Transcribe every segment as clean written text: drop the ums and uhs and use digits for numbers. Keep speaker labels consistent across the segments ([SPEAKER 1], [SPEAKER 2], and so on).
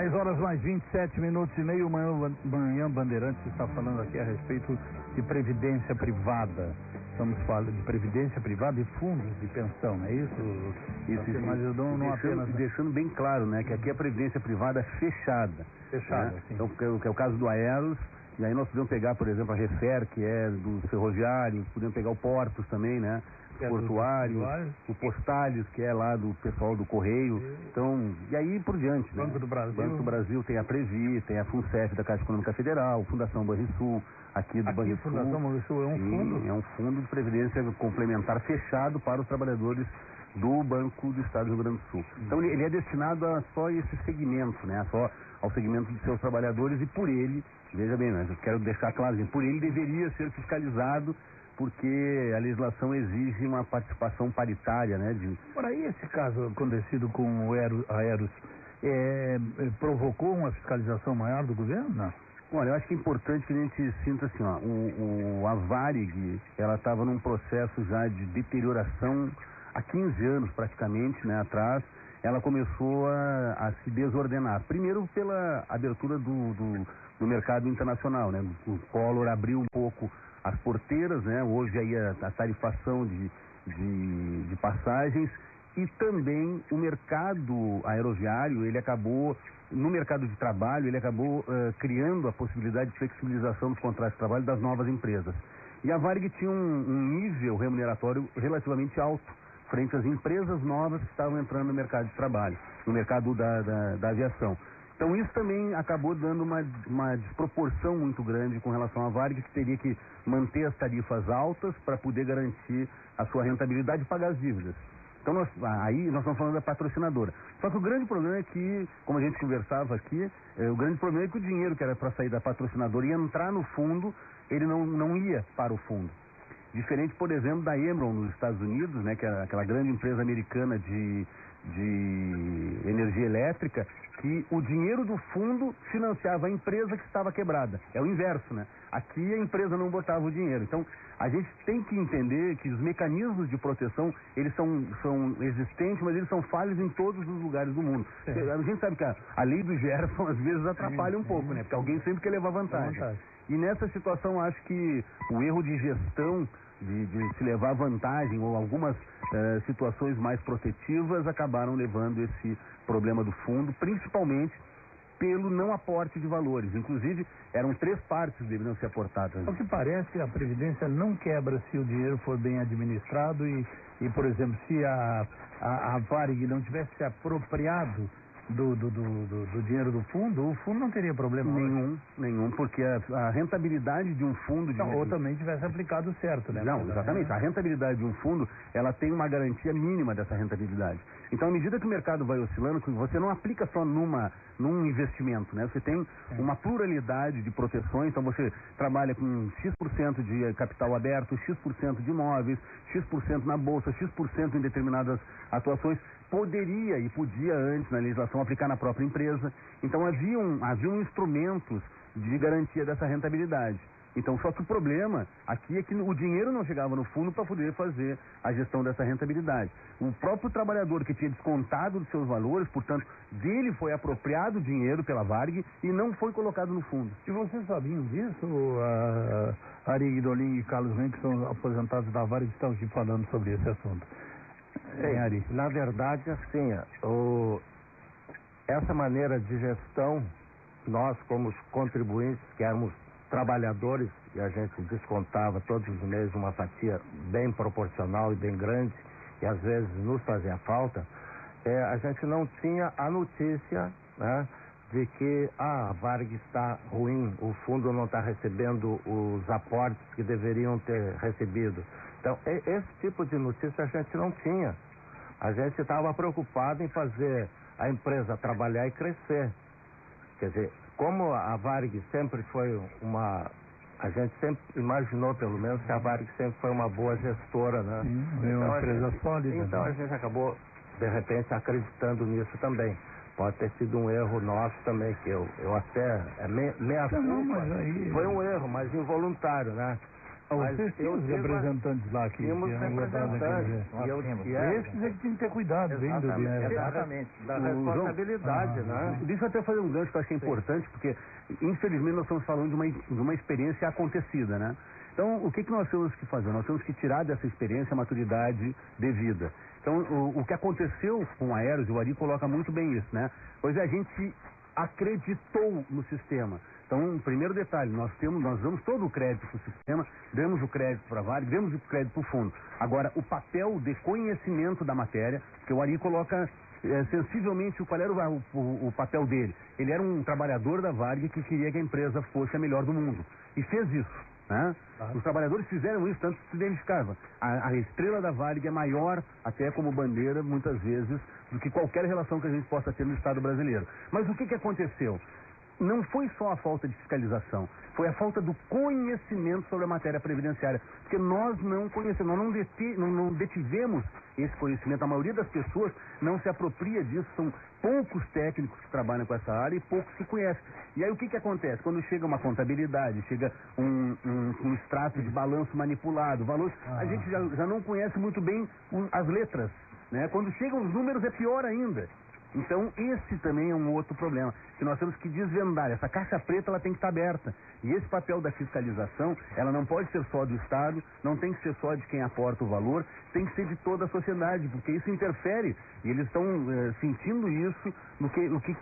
[SPEAKER 1] 10 horas mais 27 minutos e meio, Manhã Bandeirantes está falando aqui a respeito de previdência privada. Estamos falando de previdência privada e fundos de pensão, não é isso?
[SPEAKER 2] Isso, mas eu não apenas... Deixando bem claro, né, que aqui a previdência privada é fechada.
[SPEAKER 1] Fechada,
[SPEAKER 2] né?
[SPEAKER 1] sim.
[SPEAKER 2] Então, que é o caso do Aeros, e aí nós podemos pegar, por exemplo, a Refer, que é dos ferroviários, podemos pegar o Portos também, né? Portuários, o Postales, que é lá do pessoal do Correio, então, e aí por diante, né?
[SPEAKER 1] Banco do Brasil.
[SPEAKER 2] Banco do Brasil, tem a Previ, tem a FUNCEF da Caixa Econômica Federal, Fundação Banrisul, aqui do Banrisul.
[SPEAKER 1] Fundação Banrisul é um fundo?
[SPEAKER 2] É um fundo de previdência complementar fechado para os trabalhadores do Banco do Estado do Rio Grande do Sul. Então ele é destinado a só esse segmento, né? Só ao segmento de seus trabalhadores e por ele, veja bem, mas eu quero deixar claro, por ele deveria ser fiscalizado, porque a legislação exige uma participação paritária, né?
[SPEAKER 1] Por aí esse caso acontecido com o Aeros provocou uma fiscalização maior do governo, não?
[SPEAKER 2] Olha, eu acho que é importante que a gente sinta assim, ó, a Varig, ela estava num processo já de deterioração há 15 anos praticamente, né, atrás, ela começou a se desordenar. Primeiro pela abertura do mercado internacional, né? O Collor abriu um pouco as porteiras, né? Hoje aí a tarifação de passagens e também o mercado aeroviário, ele acabou, no mercado de trabalho, ele acabou criando a possibilidade de flexibilização dos contratos de trabalho das novas empresas. E a Varig tinha um nível remuneratório relativamente alto frente às empresas novas que estavam entrando no mercado de trabalho, no mercado da aviação. Então isso também acabou dando uma desproporção muito grande com relação à Varig, que teria que manter as tarifas altas para poder garantir a sua rentabilidade e pagar as dívidas. Então aí nós estamos falando da patrocinadora. Só que o grande problema é que, como a gente conversava aqui, o grande problema é que o dinheiro que era para sair da patrocinadora e entrar no fundo, ele não ia para o fundo. Diferente, por exemplo, da Emron nos Estados Unidos, né, que é aquela grande empresa americana de energia elétrica, que o dinheiro do fundo financiava a empresa que estava quebrada. É o inverso, né? Aqui a empresa não botava o dinheiro. Então, a gente tem que entender que os mecanismos de proteção, eles são existentes, mas eles são falhos em todos os lugares do mundo. A gente sabe que a lei do Gerson às vezes atrapalha um pouco, né? Porque alguém sempre quer levar vantagem. E nessa situação, acho que o erro de gestão, de se levar vantagem ou algumas situações mais protetivas acabaram levando esse problema do fundo, principalmente pelo não aporte de valores. Inclusive, eram 3 partes que deveriam ser aportadas.
[SPEAKER 1] O que parece, a Previdência não quebra se o dinheiro for bem administrado e por exemplo, se a Varig não tivesse se apropriado do dinheiro do fundo, o fundo não teria problema
[SPEAKER 2] nenhum, porque a rentabilidade de um fundo
[SPEAKER 1] ou também tivesse aplicado certo, né?
[SPEAKER 2] Não, exatamente. A rentabilidade de um fundo, ela tem uma garantia mínima dessa rentabilidade. Então, à medida que o mercado vai oscilando, você não aplica só num investimento, né? Você tem uma pluralidade de proteções, então você trabalha com X% de capital aberto, X% de imóveis, X% na bolsa, X% em determinadas atuações. Poderia e podia antes na legislação aplicar na própria empresa. Então haviam instrumentos de garantia dessa rentabilidade. Então, só que o problema aqui é que o dinheiro não chegava no fundo para poder fazer a gestão dessa rentabilidade. O próprio trabalhador que tinha descontado dos seus valores, portanto, dele foi apropriado o dinheiro pela Varig e não foi colocado no fundo.
[SPEAKER 1] E vocês sabiam disso? Ari Guidolin e Carlos Ren, que são aposentados da Varig, estão aqui falando sobre esse assunto.
[SPEAKER 3] Ari. Na verdade, assim, essa maneira de gestão, nós como os contribuintes, que éramos trabalhadores, e a gente descontava todos os meses uma fatia bem proporcional e bem grande, e às vezes nos fazia falta, a gente não tinha a notícia, né, de que a Varig está ruim, o fundo não está recebendo os aportes que deveriam ter recebido. Então, esse tipo de notícia a gente não tinha. A gente estava preocupado em fazer a empresa trabalhar e crescer. Quer dizer, como a Varig sempre foi a gente sempre imaginou, pelo menos, que a Varig sempre foi uma boa gestora, né?
[SPEAKER 1] É uma empresa sólida.
[SPEAKER 3] Então a gente acabou, de repente, acreditando nisso também. Pode ter sido um erro nosso também, que eu até... Foi um erro, mas involuntário, né?
[SPEAKER 1] Vocês têm os representantes lá que
[SPEAKER 3] temos representantes.
[SPEAKER 1] Esses é que tem que ter cuidado, vem do dinheiro.
[SPEAKER 3] Exatamente, da responsabilidade, né?
[SPEAKER 2] Deixa eu até fazer um gancho que eu acho que é importante, porque infelizmente nós estamos falando de uma experiência acontecida, né? Então, o que nós temos que fazer? Nós temos que tirar dessa experiência a maturidade devida. Então, o que aconteceu com a Aeros, o Ari coloca muito bem isso, né? Pois a gente acreditou no sistema. Então, primeiro detalhe, nós damos todo o crédito para o sistema, damos o crédito para a Varig, damos o crédito para o fundo. Agora, o papel de conhecimento da matéria, que o Ari coloca sensivelmente qual era o papel dele. Ele era um trabalhador da Varig que queria que a empresa fosse a melhor do mundo. E fez isso. Né? Os trabalhadores fizeram isso, tanto que se identificava. A estrela da Varig é maior, até como bandeira, muitas vezes, do que qualquer relação que a gente possa ter no Estado brasileiro. Mas o que aconteceu? Não foi só a falta de fiscalização, foi a falta do conhecimento sobre a matéria previdenciária. Porque nós não conhecemos, nós não detivemos esse conhecimento. A maioria das pessoas não se apropria disso, são poucos técnicos que trabalham com essa área e poucos que conhecem. E aí o que acontece? Quando chega uma contabilidade, chega um extrato de balanço manipulado, valor, a gente já não conhece muito bem as letras, né? Quando chegam os números é pior ainda. Então, esse também é um outro problema, que nós temos que desvendar. Essa caixa preta, ela tem que estar aberta. E esse papel da fiscalização, ela não pode ser só do Estado, não tem que ser só de quem aporta o valor, tem que ser de toda a sociedade, porque isso interfere, e eles estão sentindo isso,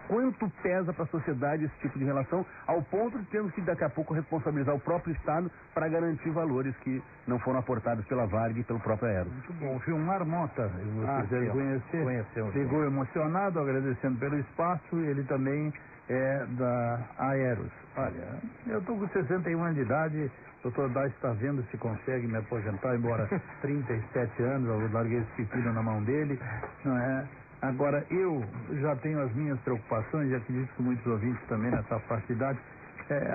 [SPEAKER 2] quanto pesa para a sociedade esse tipo de relação, ao ponto de termos que, daqui a pouco, responsabilizar o próprio Estado para garantir valores que não foram aportados pela Varig e pelo próprio Aeros.
[SPEAKER 1] Muito bom. Gilmar Mota, vocês devem conhecer, ficou emocionado, agradecendo pelo espaço, ele também é da Aeros. Olha, eu estou com 61 anos de idade, o Dr. Dais está vendo se consegue me aposentar, embora 37 anos, eu larguei esse pepino na mão dele, não é? Agora, eu já tenho as minhas preocupações, e acredito que muitos ouvintes também nessa faixa de idade.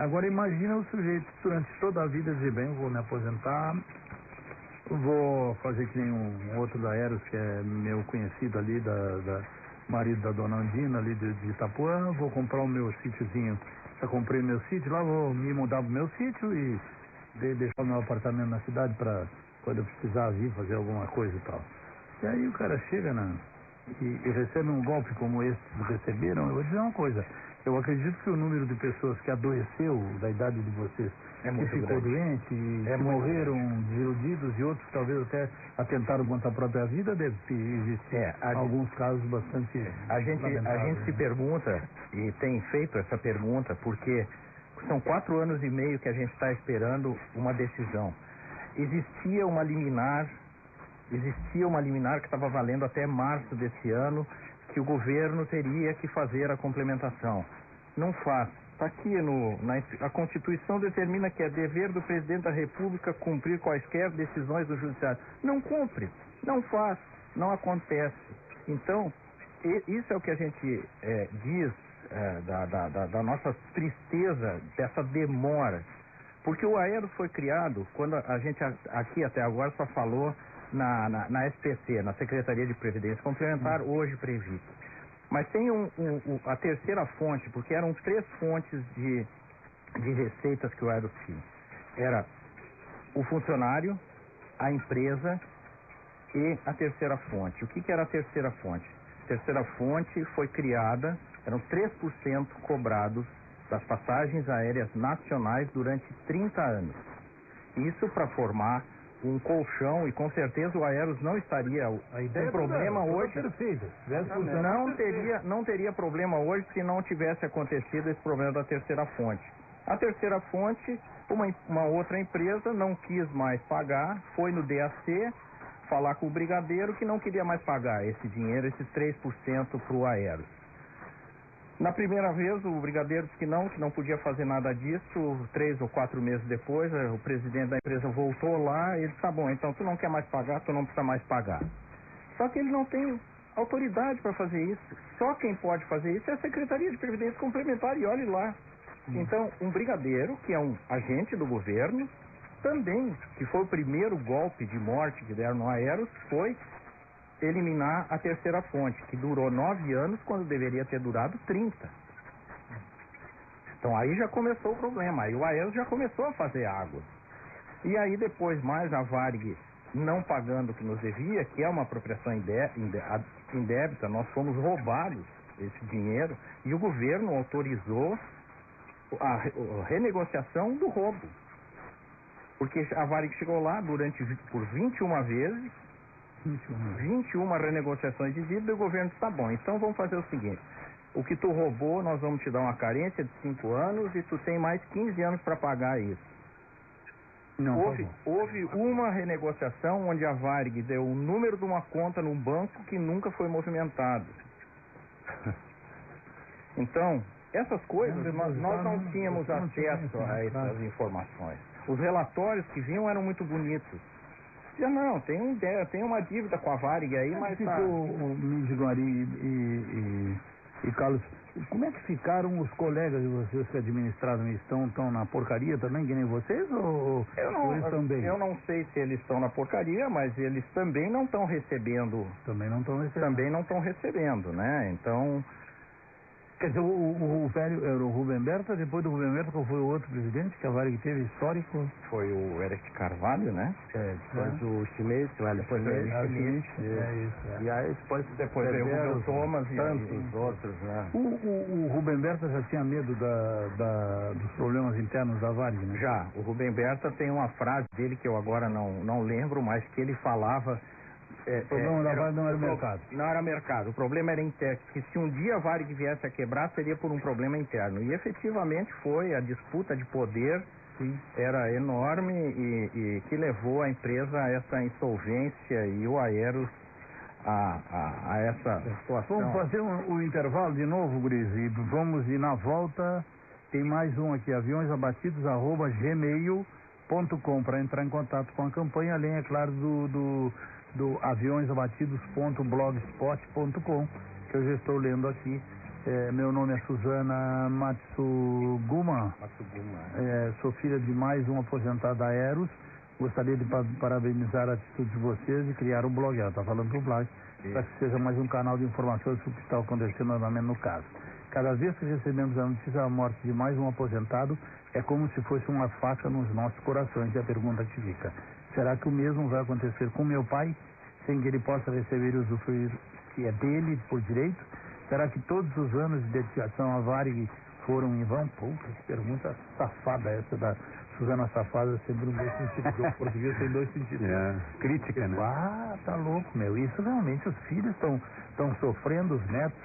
[SPEAKER 1] Agora, imagina o sujeito durante toda a vida dizer, bem, eu vou me aposentar, vou fazer que nem um outro da Aeros, que é meu conhecido ali, marido da dona Andina, ali de Itapuã, vou comprar o meu sítiozinho. Já comprei meu sítio, lá vou me mudar pro meu sítio e deixar o meu apartamento na cidade para quando eu precisar vir fazer alguma coisa e tal. E aí o cara chega e recebe um golpe como esse que receberam. Eu vou dizer uma coisa, eu acredito que o número de pessoas que adoeceu da idade de vocês, que ficou doente, que morreram desiludidos, e outros talvez até atentaram contra a própria vida, deve existir alguns casos bastante
[SPEAKER 4] a gente se pergunta, e tem feito essa pergunta, porque são 4 anos e meio que a gente está esperando uma decisão. Existia uma liminar que estava valendo até março desse ano, que o governo teria que fazer a complementação. Não faz. Está aqui, a Constituição determina que é dever do Presidente da República cumprir quaisquer decisões do Judiciário. Não cumpre, não faz, não acontece. Então, isso é o que a gente diz da nossa tristeza, dessa demora. Porque o Aeros foi criado, quando a gente aqui até agora só falou na SPC, na Secretaria de Previdência Complementar, hoje Previ. Mas tem a terceira fonte, porque eram 3 fontes de receitas que o Aeros tinha. Era o funcionário, a empresa e a terceira fonte. O que era a terceira fonte? A terceira fonte foi criada, eram 3% cobrados das passagens aéreas nacionais durante 30 anos. Isso para formar um colchão, e com certeza o Aeros não estaria com problema hoje. Não teria problema hoje se não tivesse acontecido esse problema da terceira fonte. A terceira fonte, uma outra empresa não quis mais pagar, foi no DAC falar com o brigadeiro que não queria mais pagar esse dinheiro, esses 3% para o Aeros. Na primeira vez, o brigadeiro disse que não podia fazer nada disso. 3 ou 4 meses depois, o presidente da empresa voltou lá e ele disse, tá bom, então tu não quer mais pagar, tu não precisa mais pagar. Só que ele não tem autoridade para fazer isso. Só quem pode fazer isso é a Secretaria de Previdência Complementar, e olhe lá. Então, um brigadeiro, que é um agente do governo, também, que foi o primeiro golpe de morte que deram no Aeros, foi eliminar a terceira fonte, que durou 9 anos quando deveria ter durado 30. Então aí já começou o problema, aí o Aeros já começou a fazer água. E aí depois mais a Varig não pagando o que nos devia, que é uma apropriação indébita, nós fomos roubados esse dinheiro e o governo autorizou a renegociação do roubo. Porque a Varig chegou lá por 21 vezes, 21 renegociações de dívida, e o governo disse, tá bom, então vamos fazer o seguinte, o que tu roubou nós vamos te dar uma carência de 5 anos e tu tem mais 15 anos para pagar isso.
[SPEAKER 1] Não,
[SPEAKER 4] houve uma renegociação onde a Varig deu o número de uma conta num banco que nunca foi movimentado. Então, essas coisas nós não tínhamos acesso a essas informações. Os relatórios que vinham eram muito bonitos. Dizia, não, tem uma dívida com a Varig aí, mas
[SPEAKER 1] Midigori e Carlos, como é que ficaram os colegas de vocês que administraram isso? Estão na porcaria também, que nem vocês, ou eles estão bem?
[SPEAKER 4] Eu não sei se eles estão na porcaria, mas eles também não estão recebendo.
[SPEAKER 1] Também não estão recebendo.
[SPEAKER 4] Né? Então...
[SPEAKER 1] Quer dizer, o velho era o Rubem Berta, depois do Rubem Berta, qual foi o outro presidente que a Varig teve histórico?
[SPEAKER 4] Foi o Eric Carvalho, né?
[SPEAKER 3] Depois o Schmidt, o Hélio Schmidt. E aí depois
[SPEAKER 4] veio o Rubem Thomas
[SPEAKER 3] e tantos outros, né?
[SPEAKER 1] O Rubem Berta já tinha medo dos problemas internos da Varig, né?
[SPEAKER 4] Já. O Rubem Berta tem uma frase dele que eu agora não lembro, mas que ele falava...
[SPEAKER 1] O problema da Varig não era o mercado.
[SPEAKER 4] Não era mercado. O problema era interno. Que se um dia a Varig viesse a quebrar, seria por um problema interno. E efetivamente foi. A disputa de poder era enorme e que levou a empresa a essa insolvência e o Aeros a essa situação.
[SPEAKER 1] Vamos fazer o intervalo de novo, Gris, e vamos ir na volta. Tem mais um aqui, aviõesabatidos@gmail.com, para entrar em contato com a campanha, além, é claro, do aviõesabatidos.blogspot.com, que eu já estou lendo aqui. Meu nome é Suzana Matsuguma. Sou filha de mais um aposentado da Aeros. Gostaria de parabenizar a atitude de vocês e criar um blog. Ela está falando do blog, para que seja mais um canal de informações sobre o que está acontecendo novamente no caso. Cada vez que recebemos a notícia da morte de mais um aposentado, é como se fosse uma faca nos nossos corações. E a pergunta que fica: será que o mesmo vai acontecer com meu pai, sem que ele possa receber e usufruir que é dele por direito? Será que todos os anos de dedicação à Varig foram em vão? Puta, que pergunta safada essa da Suzana Safada, sempre no dois sentidos. O português tem dois sentidos.
[SPEAKER 2] Crítica, né?
[SPEAKER 1] Tá louco, meu. Isso realmente, os filhos estão sofrendo, os netos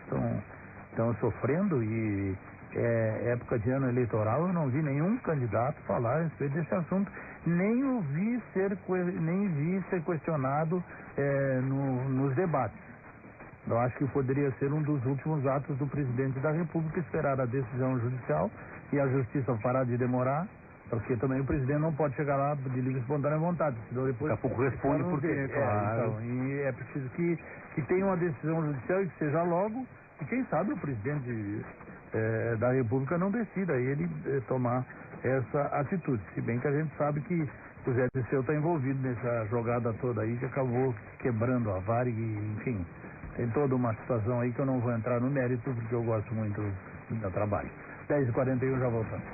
[SPEAKER 1] estão sofrendo, e época de ano eleitoral eu não vi nenhum candidato falar a respeito desse assunto, nem vi ser questionado nos debates. Eu acho que poderia ser um dos últimos atos do presidente da República esperar a decisão judicial e a justiça parar de demorar, porque também o presidente não pode chegar lá de livre e espontânea vontade, senão depois...
[SPEAKER 2] Daqui a pouco responde porque...
[SPEAKER 1] Então, e é preciso que tenha uma decisão judicial e que seja logo, e quem sabe o presidente da República não decida ele tomar essa atitude, se bem que a gente sabe que o Zé Dirceu está envolvido nessa jogada toda aí, que acabou quebrando a Varig, enfim, tem toda uma situação aí que eu não vou entrar no mérito, porque eu gosto muito do meu trabalho. 10h41, já voltamos.